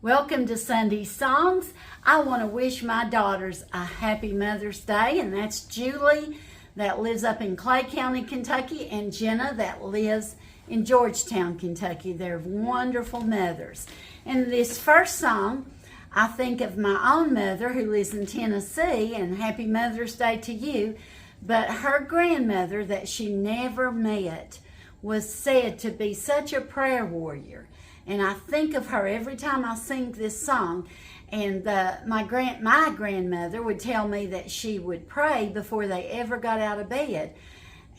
Welcome to Sunday Songs. I want to wish my daughters a happy Mother's Day, and that's Julie that lives up in Clay County, Kentucky, and Jenna that lives in Georgetown, Kentucky. They're wonderful mothers. And this first song, I think of my own mother who lives in Tennessee, and happy Mother's Day to you. But her grandmother that she never met was said to be such a prayer warrior. And I think of her every time I sing this song. And my grandmother would tell me that she would pray before they ever got out of bed.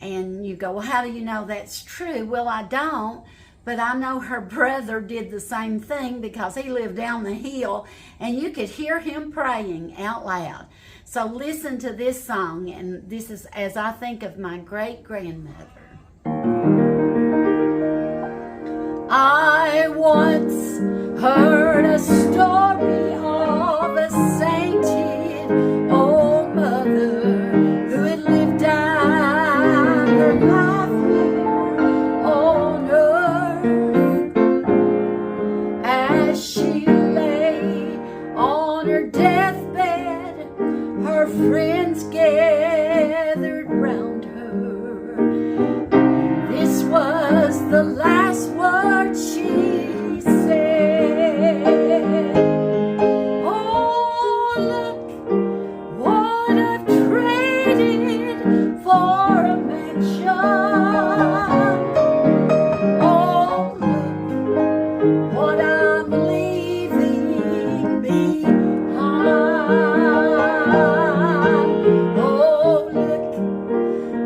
And you go, well, how do you know that's true? Well, I don't, but I know her brother did the same thing because he lived down the hill and you could hear him praying out loud. So listen to this song, and this is as I think of my great-grandmother. I once heard a story of a sainted old mother who had lived down her life here on earth. As she lay on her deathbed, her friends gathered round her. This was the last word she said. Oh, look what I've traded for a mansion. Oh, look what I'm leaving behind. Oh, look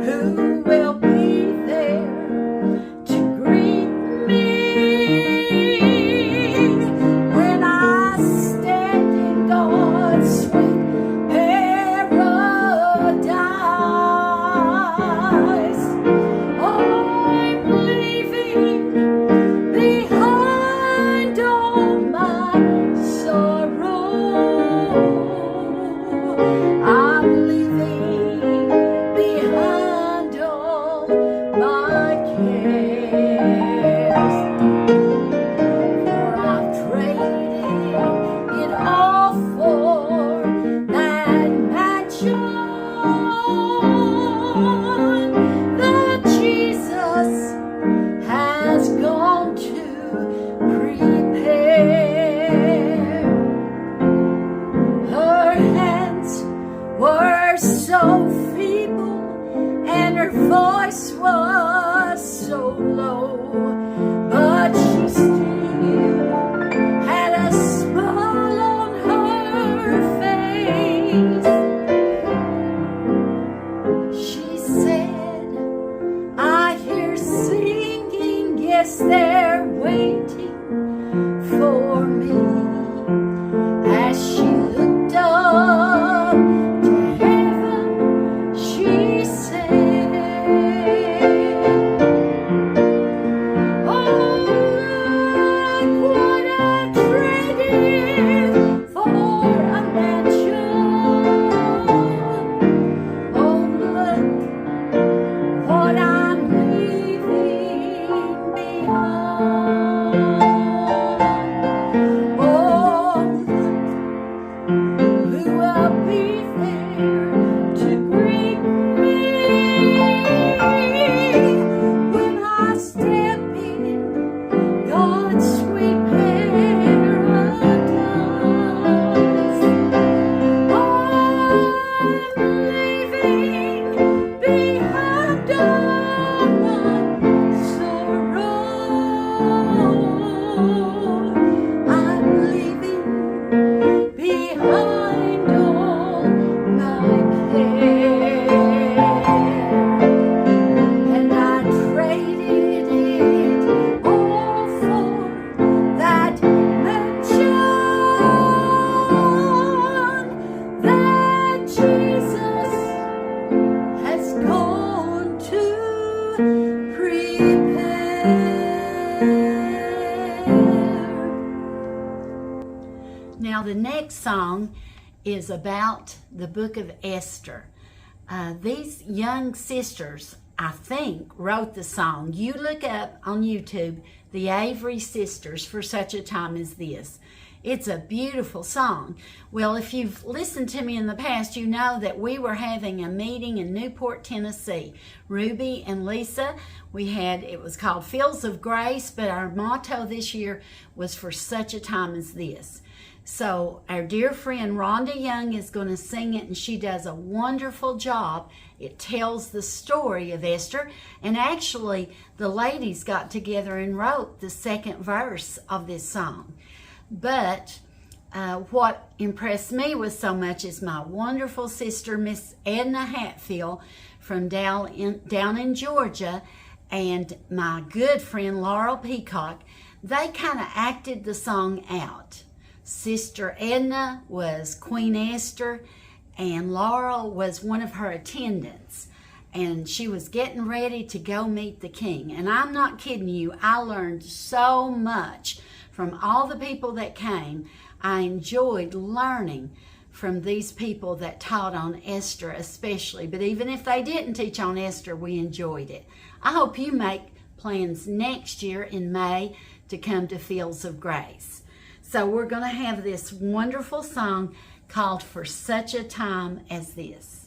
who will be there to greet me when I stand in God's sweet paradise. I'm leaving behind all my sorrow. I'm leaving behind all my cares. For I've traded it all for that mansion that Jesus has gone to prepare. Her hands were so feeble and her voice was so low, but she still had a smile on her face. She said, I hear singing, yes, they're waiting for me. As she looked up to heaven, she said, oh, look what I traded for a mansion. Oh, look what I'm leaving behind. Oh, look who will be there to greet me when I step in God's sweet paradise. I'm leaving behind all my sorrow. I'm leaving behind all my care. And I traded it all for that mansion that Jesus has gone to prepare. Now the next song is about the book of Esther. These young sisters, I think, wrote the song. You look up on YouTube the Avery Sisters for Such a Time as This. It's a beautiful song. Well, if you've listened to me in the past, you know that we were having a meeting in Newport, Tennessee. Ruby and Lisa, it was called Fields of Grace, but our motto this year was for such a time as this. So our dear friend Rhonda Young is going to sing it, and she does a wonderful job. It tells the story of Esther, and actually the ladies got together and wrote the second verse of this song. But what impressed me with so much is my wonderful sister, Miss Edna Hatfield, from down in Georgia, and my good friend Loural Peacock. They kind of acted the song out. Sister Edna was Queen Esther, and Loural was one of her attendants, and she was getting ready to go meet the king. And I'm not kidding you, I learned so much from all the people that came. I enjoyed learning from these people that taught on Esther especially, but even if they didn't teach on Esther, we enjoyed it. I hope you make plans next year in May to come to Fields of Grace. So we're going to have this wonderful song called For Such a Time as This.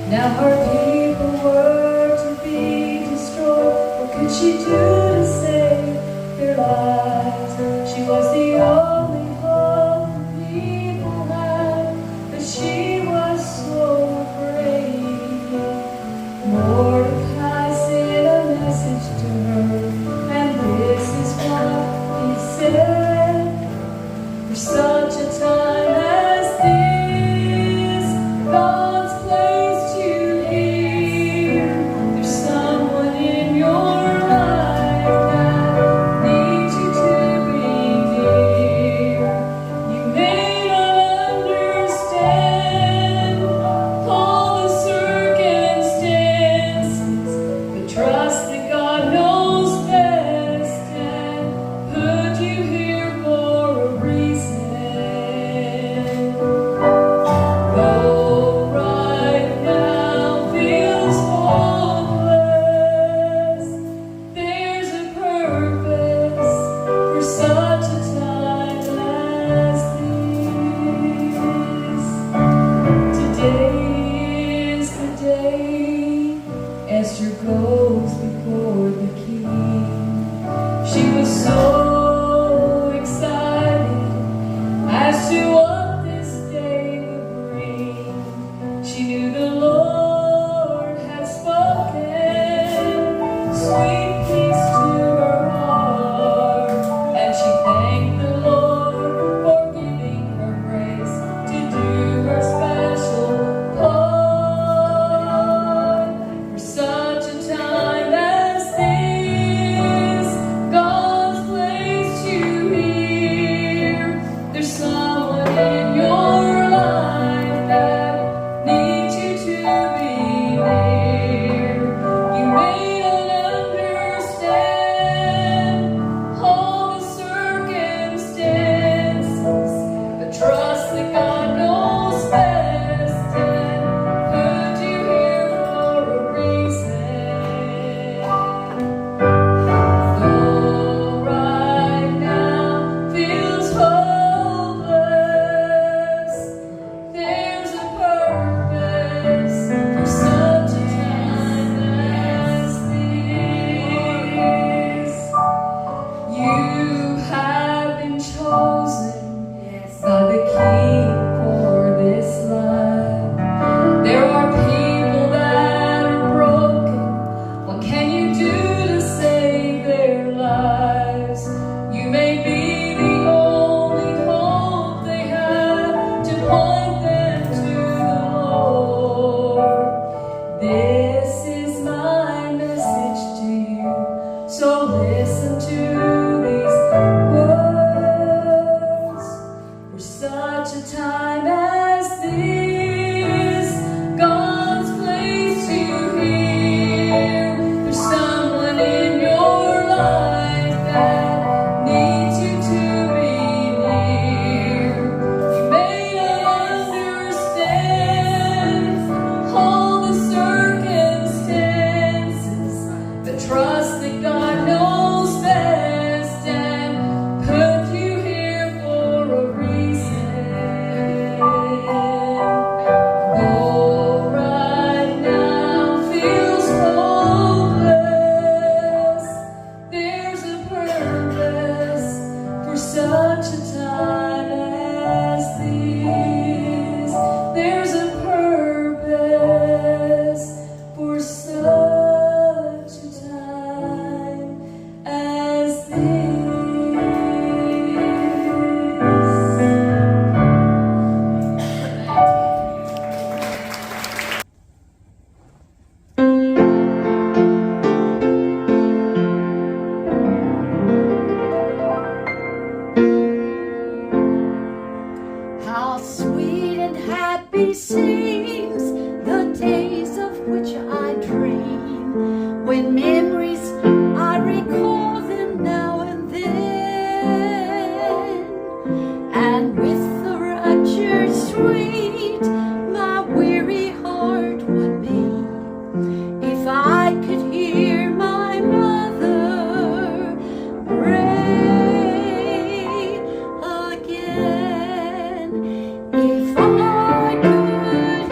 Now her people were to be destroyed. What could she do to save their lives? She was the only hope the people had, but she was so afraid. Mordecai sent a message to her, and this is what he said: for such a time as this, God's place to hear. There's someone in your life that needs you to be near. You may not understand all the circumstances, but trust that God knows best and put you here for a reason. Though right now feels hopeless, there's a purpose for such a time as this. Today is the day Esther goes before the king. She was so excited as to what this day would bring. She knew the Lord had spoken sweet peace to her heart, and she thanked the Lord for giving her grace to do her special part. For such a time as this, God's place to hear. There's someone in your life that needs you to be near. You may not understand all the circumstances, but trust that God knows best and put you here for a reason. Though right now feels hopeless, there's a purpose for such a time as this. You have been chosen by the King for this life. There are people that are broken. What can you do to save their lives? You may be the only hope they have to point them to the Lord. This is my message to you, so listen to these words. For such a time as this, God's place to hear. There's someone trust that God knows best and put you here for a reason. Oh, right now feels hopeless. There's a purpose for such a time as this. There's a purpose for such a time as this. How sweet and happy seems the days of which I dream, when memories I recall them now and then, and with the rapture sweet my weary heart would beat if I could hear my mother pray again. If I could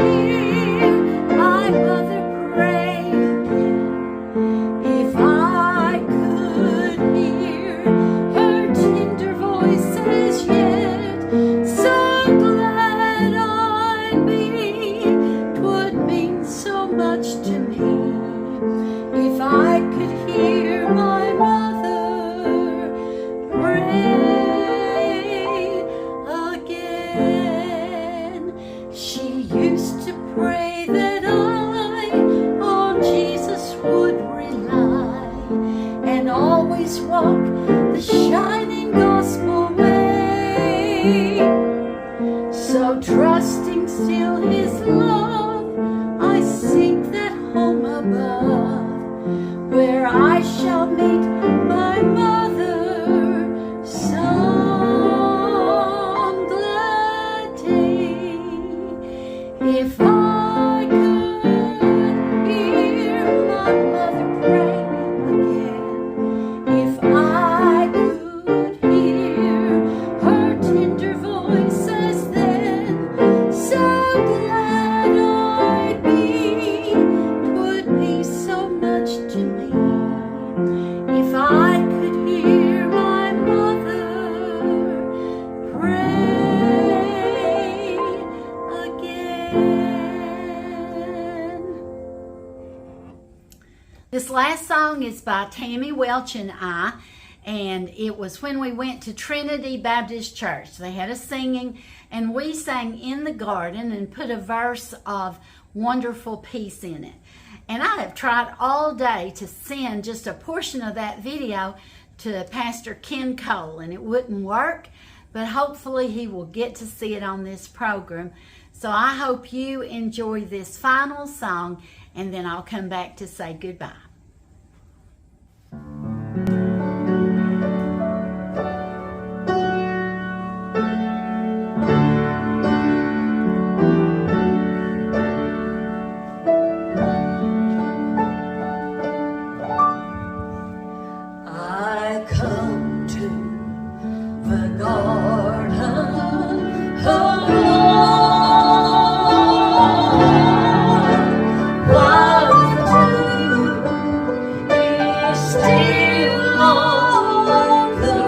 hear my mother pray again, if I could hear her tender voice as yet, so glad I'd be, 'twould mean so much to me. If I could hear my mother pray again. She used to pray that I on Jesus would rely and always walk the shining gospel way. So trusting still his love, I seek that home above, where I shall meet my mother some glad day. If I could hear my mother pray again, if I could hear her tender voice as then, so glad I'd be, 'twould be so much to me. If I could hear my mother pray again. This last song is by Tami, Welch, and I, and it was when we went to Trinity Baptist Church. They had a singing, and we sang In the Garden and put a verse of Wonderful Peace in it. And I have tried all day to send just a portion of that video to Pastor Ken Cole, and it wouldn't work, but hopefully he will get to see it on this program. So I hope you enjoy this final song, and then I'll come back to say goodbye. I come to the garden alone, while the dew is still on the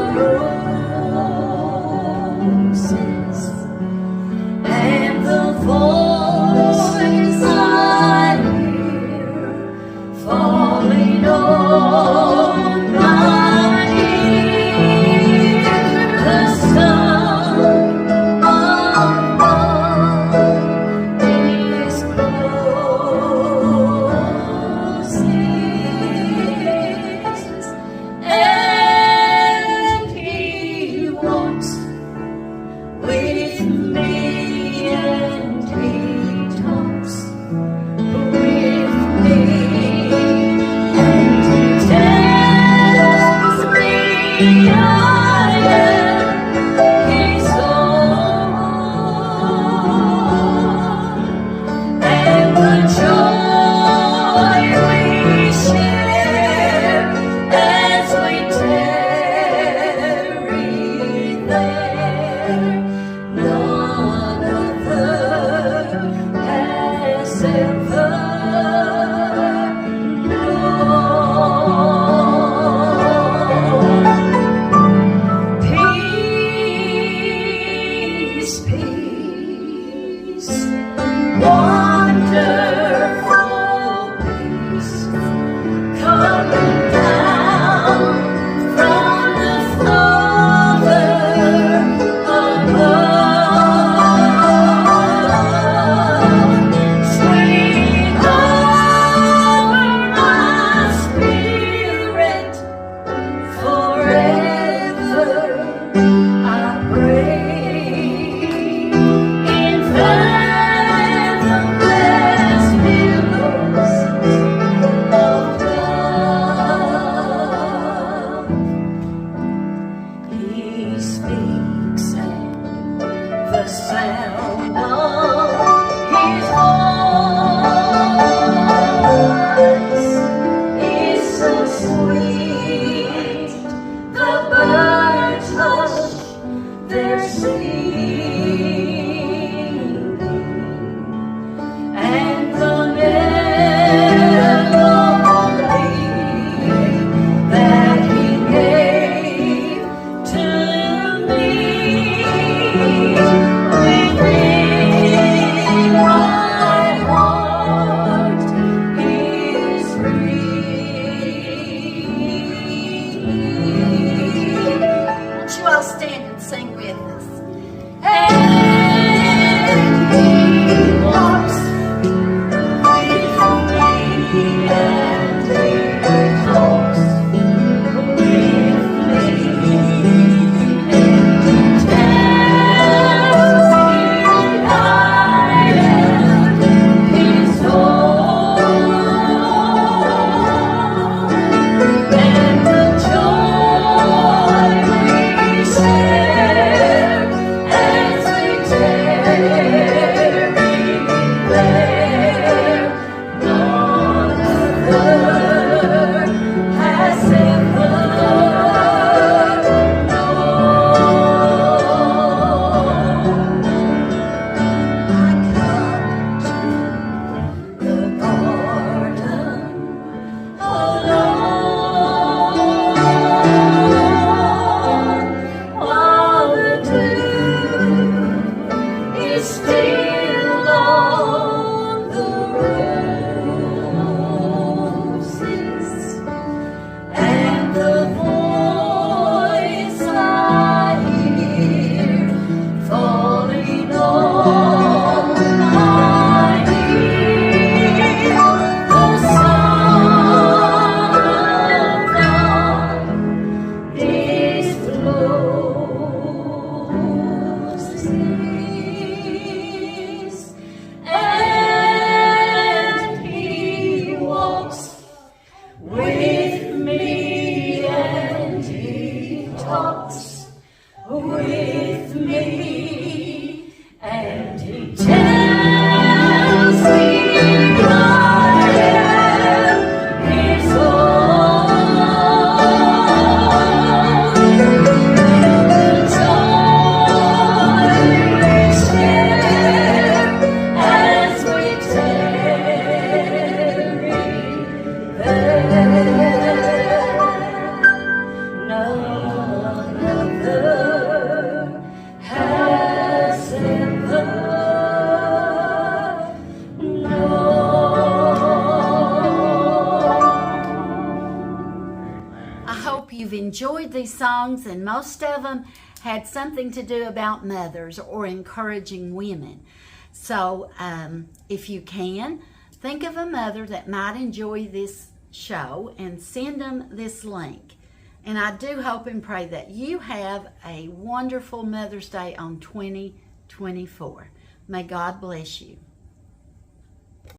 roses, and the voice I hear falling on my ear, the sun above is closing. with me, and he tells me I am his own. The joy we share as we tarry there, none other has ever known. I hope you've enjoyed these songs, and most of them had something to do about mothers or encouraging women. So if you can, think of a mother that might enjoy this show and send them this link. And I do hope and pray that you have a wonderful Mother's Day on 2024. May God bless you.